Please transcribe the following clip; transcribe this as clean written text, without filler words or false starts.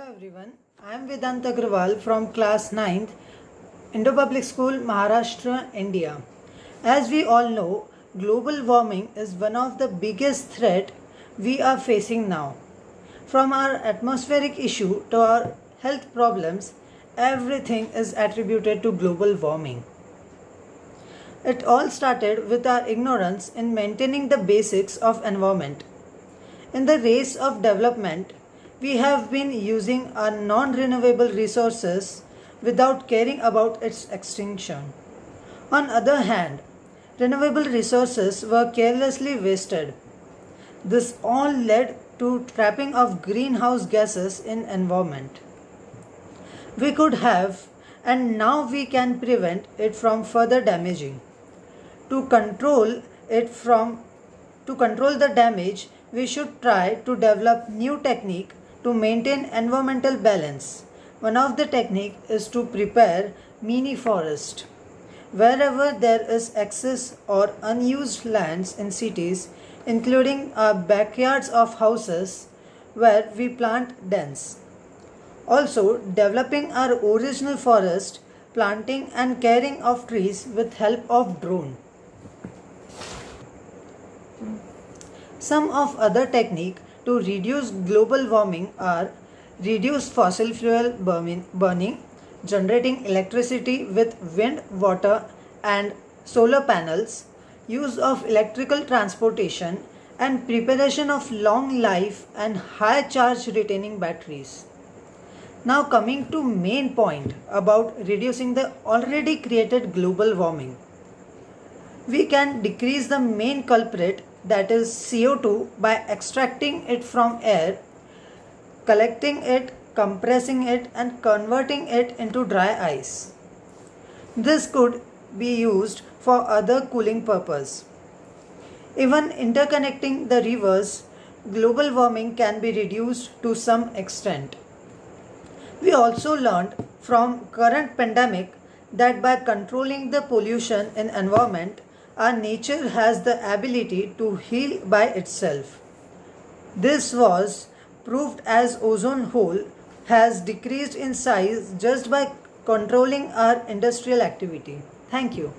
everyone, I am Vedant Agrawal from class 9th, Indo Public School, Maharashtra, India. As we all know, global warming is one of the biggest threats we are facing now. From our atmospheric issue to our health problems, everything is attributed to global warming. It all started with our ignorance in maintaining the basics of environment. In the race of development, we have been using our non-renewable resources without caring about its extinction. On the other hand, renewable resources were carelessly wasted. This all led to trapping of greenhouse gases in environment. We could have, and now we can prevent it from further damaging. To control the damage, we should try to develop new technique to maintain environmental balance. One of the technique is to prepare mini forest. Wherever there is excess or unused lands in cities, including our backyards of houses, where we plant dens. Also, developing our original forest, planting and caring of trees with help of drone. Some of other techniques to reduce global warming are reduce fossil fuel burning, generating electricity with wind, water and solar panels, use of electrical transportation and preparation of long life and high charge retaining batteries. Now coming to main point about reducing the already created global warming. We can decrease the main culprit, that is CO2, by extracting it from air, collecting it, compressing it and converting it into dry ice. This could be used for other cooling purpose. Even interconnecting the rivers, global warming can be reduced to some extent. We also learned from current pandemic that by controlling the pollution in environment, our nature has the ability to heal by itself. This was proved as ozone hole has decreased in size just by controlling our industrial activity. Thank you.